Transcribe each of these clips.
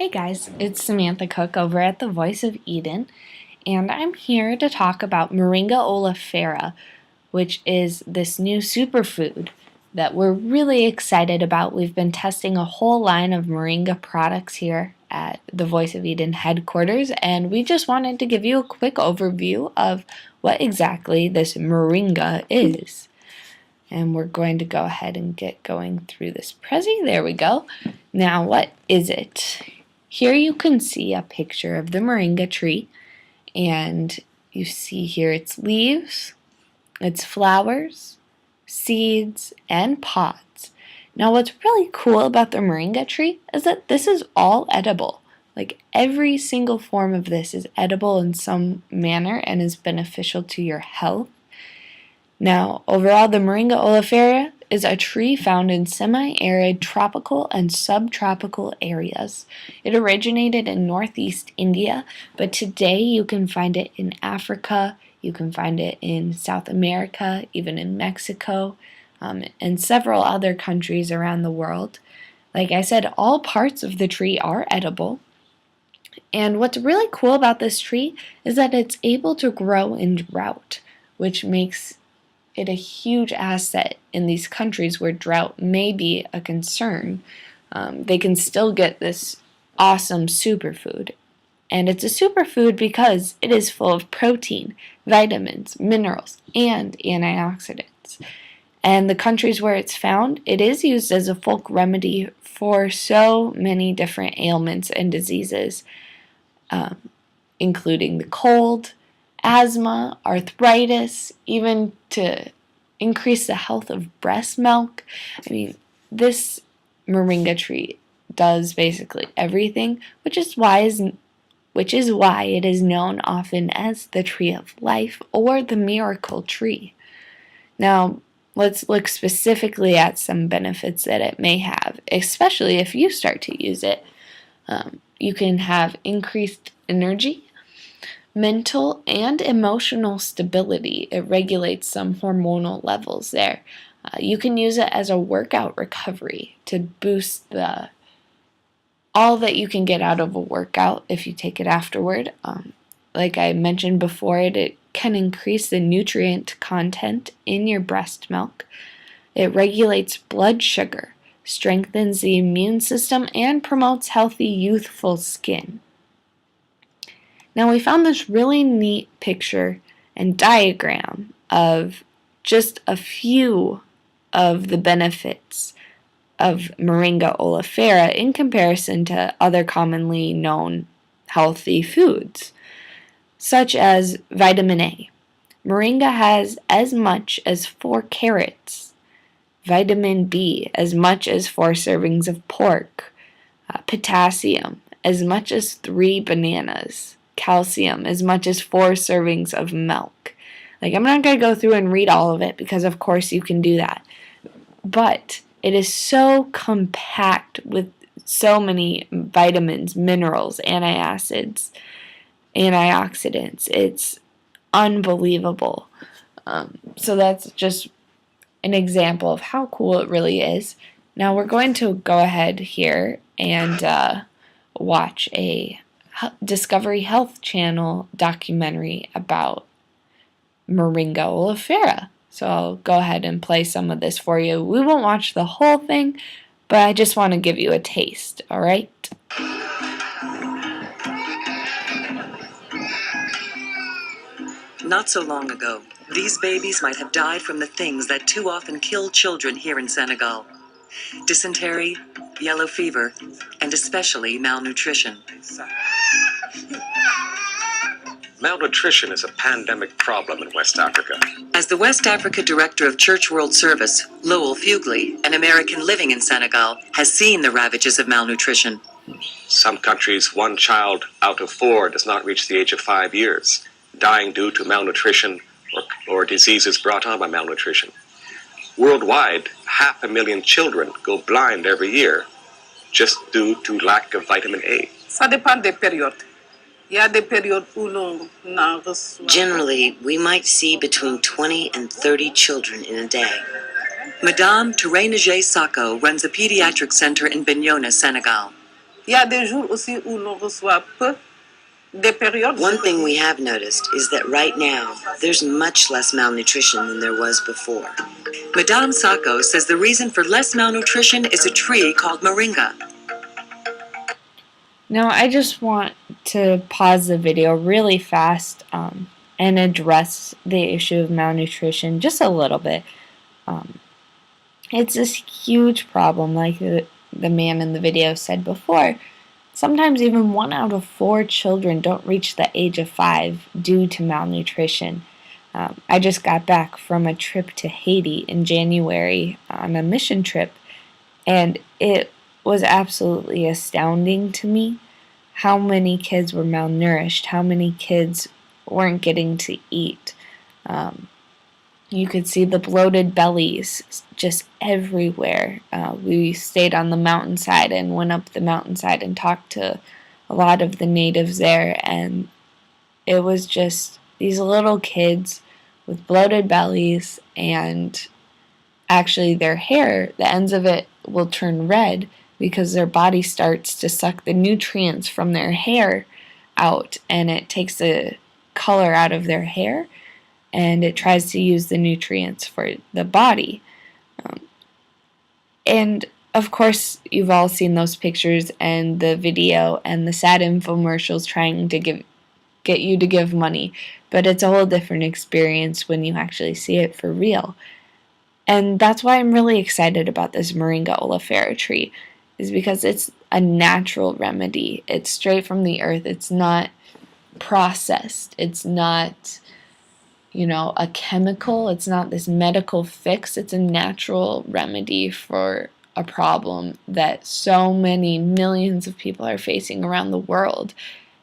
Hey guys, it's Samantha Cook over at the Voice of Eden, and I'm here to talk about Moringa Oleifera, which is this new superfood that we're really excited about. We've been testing a whole line of Moringa products here at the Voice of Eden headquarters, and we just wanted to give you a quick overview of what exactly this Moringa is. And we're going to go ahead and get going through this Prezi. There we go. Now, what is it? Here you can see a picture of the moringa tree, and you see here its leaves, its flowers, seeds, and pods. Now what's really cool about the moringa tree is that this is all edible. Like every single form of this is edible in some manner and is beneficial to your health. Now, overall, the Moringa Oleifera is a tree found in semi-arid tropical and subtropical areas. It originated in northeast India, but today you can find it in Africa, you can find it in South America, even in Mexico, and several other countries around the world. Like I said, all parts of the tree are edible. And what's really cool about this tree is that it's able to grow in drought, which makes it a huge asset in these countries where drought may be a concern. They can still get this awesome superfood. And it's a superfood because it is full of protein, vitamins, minerals, and antioxidants. And the countries where it's found, it is used as a folk remedy for so many different ailments and diseases, including the cold, asthma, arthritis, even to increase the health of breast milk. I mean, this moringa tree does basically everything, which is why it is known often as the tree of life or the miracle tree. Now, let's look specifically at some benefits that it may have, especially if you start to use it. You can have increased energy, mental and emotional stability. It regulates some hormonal levels there. You can use it as a workout recovery to boost all that you can get out of a workout if you take it afterward. Like I mentioned before, it can increase the nutrient content in your breast milk. It regulates blood sugar, strengthens the immune system, and promotes healthy, youthful skin. Now we found this really neat picture and diagram of just a few of the benefits of Moringa Oleifera in comparison to other commonly known healthy foods, such as vitamin A. Moringa has as much as 4 carrots, vitamin B as much as 4 servings of pork, potassium as much as 3 bananas, calcium as much as 4 servings of milk. Like, I'm not going to go through and read all of it because of course you can do that. But it is so compact with so many vitamins, minerals, antacids, antioxidants. It's unbelievable. So that's just an example of how cool it really is. Now we're going to go ahead here and watch a Discovery Health Channel documentary about Moringa Oleifera. So I'll go ahead and play some of this for you. We won't watch the whole thing, but I just want to give you a taste, alright? Not so long ago, these babies might have died from the things that too often kill children here in Senegal: dysentery, yellow fever, and especially malnutrition. Malnutrition is a pandemic problem in West Africa. As the West Africa Director of Church World Service, Lowell Fugley, an American living in Senegal, has seen the ravages of malnutrition. Some countries, 1 child out of 4 does not reach the age of 5 years, dying due to malnutrition or diseases brought on by malnutrition. Worldwide, 500,000 children go blind every year just due to lack of vitamin A. Ça dépend des périodes. Generally, we might see between 20 and 30 children in a day. Madame Touré Sako runs a pediatric center in Bignona, Senegal. Il y a des jours aussi où l'on reçoit peu, des périodes. One thing we have noticed is that right now, there's much less malnutrition than there was before. Madame Sacco says the reason for less malnutrition is a tree called Moringa. Now, I just want to pause the video really fast and address the issue of malnutrition just a little bit. It's this huge problem, like the man in the video said before. Sometimes even 1 out of 4 children don't reach the age of 5 due to malnutrition. I just got back from a trip to Haiti in January on a mission trip, and it was absolutely astounding to me how many kids were malnourished, how many kids weren't getting to eat. You could see the bloated bellies just everywhere. We stayed on the mountainside and went up the mountainside and talked to a lot of the natives there, and it was just these little kids with bloated bellies, and actually their hair, the ends of it will turn red because their body starts to suck the nutrients from their hair out, and it takes the color out of their hair, and it tries to use the nutrients for the body. And of course, you've all seen those pictures and the video and the sad infomercials trying to get you to give money, but it's a whole different experience when you actually see it for real. And that's why I'm really excited about this Moringa Oleifera tree, is because it's a natural remedy. It's straight from the earth. It's not processed. It's not, a chemical. It's not this medical fix. It's a natural remedy for a problem that so many millions of people are facing around the world.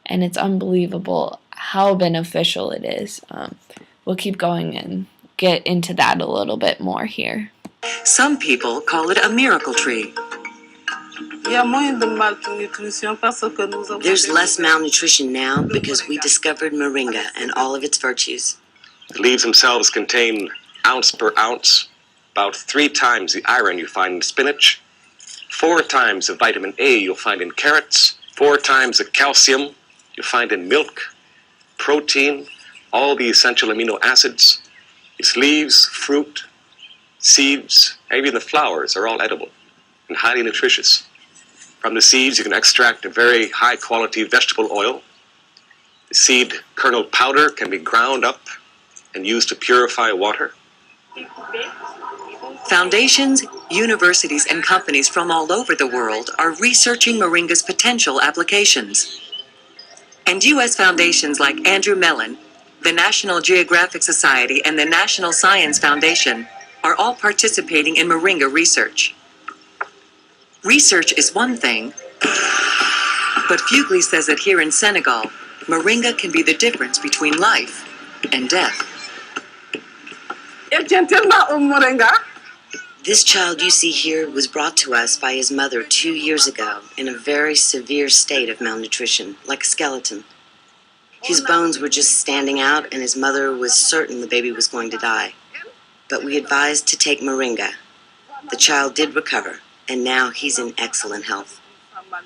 And it's unbelievable how beneficial it is. We'll keep going and get into that a little bit more here. Some people call it a miracle tree. There's less malnutrition now because we discovered moringa and all of its virtues. The leaves themselves contain, ounce per ounce, about 3 times the iron you find in spinach, 4 times the vitamin A you'll find in carrots, 4 times the calcium you find in milk, protein, all the essential amino acids. Its leaves, fruit, seeds, and even the flowers are all edible and highly nutritious. From the seeds, you can extract a very high-quality vegetable oil. The seed kernel powder can be ground up and used to purify water. Foundations, universities, and companies from all over the world are researching moringa's potential applications. And U.S. foundations like Andrew Mellon, the National Geographic Society, and the National Science Foundation are all participating in moringa research. Research is one thing, but Fugly says that here in Senegal, moringa can be the difference between life and death. This child you see here was brought to us by his mother 2 years ago in a very severe state of malnutrition, like a skeleton. His bones were just standing out, and his mother was certain the baby was going to die. But we advised to take moringa. The child did recover, and now he's in excellent health.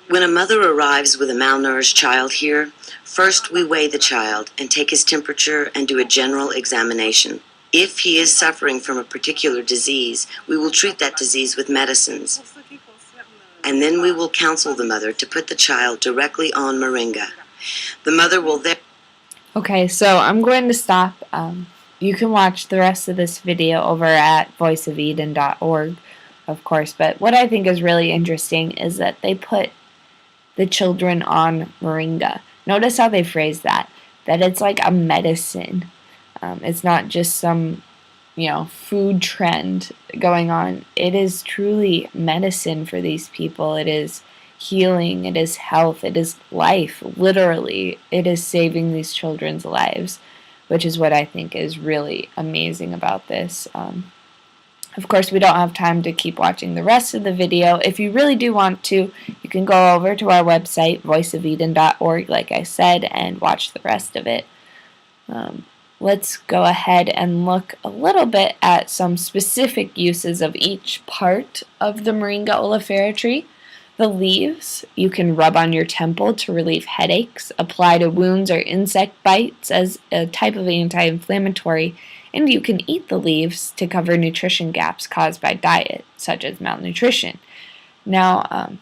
When a mother arrives with a malnourished child here, first we weigh the child and take his temperature and do a general examination. If he is suffering from a particular disease, we will treat that disease with medicines. And then we will counsel the mother to put the child directly on moringa. The mother will then... Okay, so I'm going to stop. You can watch the rest of this video over at voiceofeden.org, of course. But what I think is really interesting is that they put the children on moringa. Notice how they phrase that it's like a medicine. It's not just some, food trend going on. It is truly medicine for these people. It is healing. It is health. It is life. Literally, it is saving these children's lives, which is what I think is really amazing about this. Of course, we don't have time to keep watching the rest of the video. If you really do want to, you can go over to our website, voiceofeden.org, like I said, and watch the rest of it. Let's go ahead and look a little bit at some specific uses of each part of the Moringa Oleifera tree. The leaves you can rub on your temple to relieve headaches, apply to wounds or insect bites as a type of anti-inflammatory, and you can eat the leaves to cover nutrition gaps caused by diet, such as malnutrition. Now,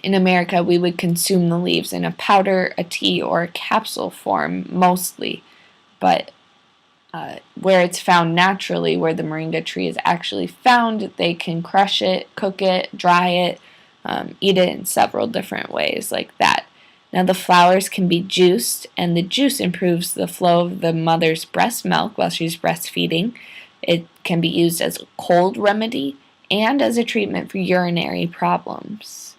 in America, we would consume the leaves in a powder, a tea, or a capsule form mostly, but where it's found naturally, where the moringa tree is actually found, they can crush it, cook it, dry it, eat it in several different ways like that. Now the flowers can be juiced, and the juice improves the flow of the mother's breast milk while she's breastfeeding. It can be used as a cold remedy and as a treatment for urinary problems.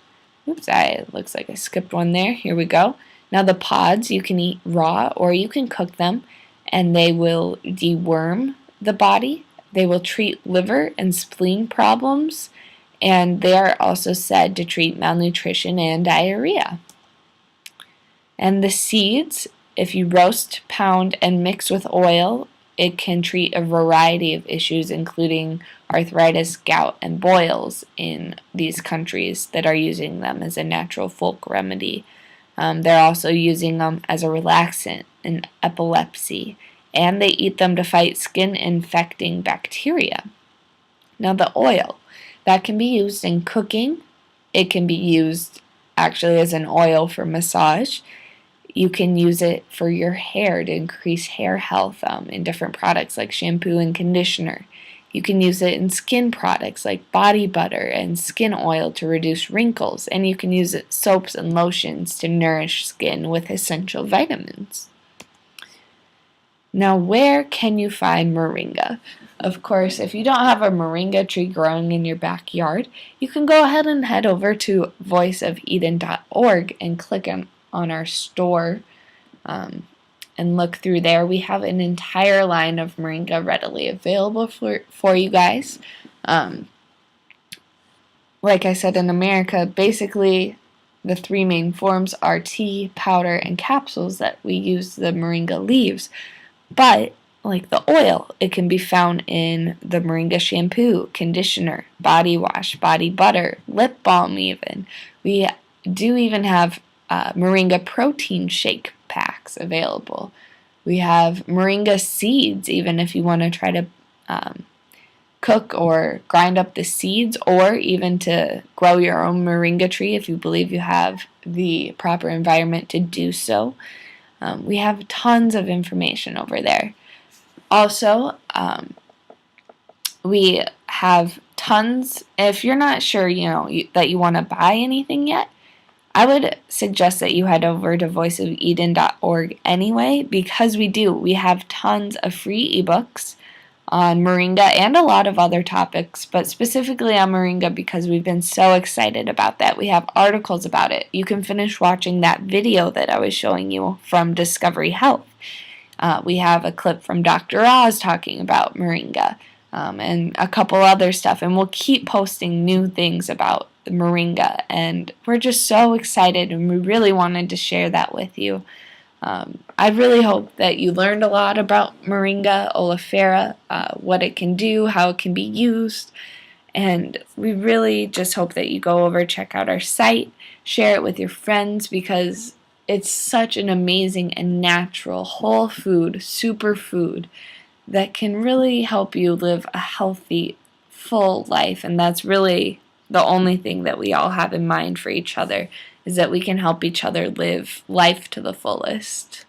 Oops, it looks like I skipped one there. Here we go. Now the pods you can eat raw or you can cook them, and they will deworm the body. They will treat liver and spleen problems, and they are also said to treat malnutrition and diarrhea. And the seeds, if you roast, pound, and mix with oil, it can treat a variety of issues, including arthritis, gout, and boils in these countries that are using them as a natural folk remedy. They're also using them as a relaxant in epilepsy, and they eat them to fight skin-infecting bacteria. Now the oil, that can be used in cooking. It can be used actually as an oil for massage. You can use it for your hair to increase hair health in different products like shampoo and conditioner. You can use it in skin products like body butter and skin oil to reduce wrinkles, and you can use it soaps and lotions to nourish skin with essential vitamins. Now, where can you find moringa? Of course, if you don't have a moringa tree growing in your backyard, you can go ahead and head over to voiceofeden.org and click on our store and look through there. We have an entire line of moringa readily available for you guys. Like I said, in America, basically the three main forms are tea, powder, and capsules that we use the moringa leaves. But like the oil, it can be found in the moringa shampoo, conditioner, body wash, body butter, lip balm even. We do even have moringa protein shake packs available. We have moringa seeds, even if you want to try to cook or grind up the seeds, or even to grow your own moringa tree if you believe you have the proper environment to do so. We have tons of information over there. Also, we have tons. If you're not sure, that you want to buy anything yet, I would suggest that you head over to voiceofeden.org anyway, because we have tons of free ebooks on moringa and a lot of other topics, but specifically on moringa because we've been so excited about that. We have articles about it. You can finish watching that video that I was showing you from Discovery Health. We have a clip from Dr. Oz talking about moringa and a couple other stuff, and we'll keep posting new things about the moringa, and we're just so excited, and we really wanted to share that with you. I really hope that you learned a lot about Moringa Oleifera, what it can do, how it can be used, and we really just hope that you go over, check out our site, share it with your friends, because it's such an amazing and natural whole food, superfood that can really help you live a healthy, full life, and that's really the only thing that we all have in mind for each other, is that we can help each other live life to the fullest.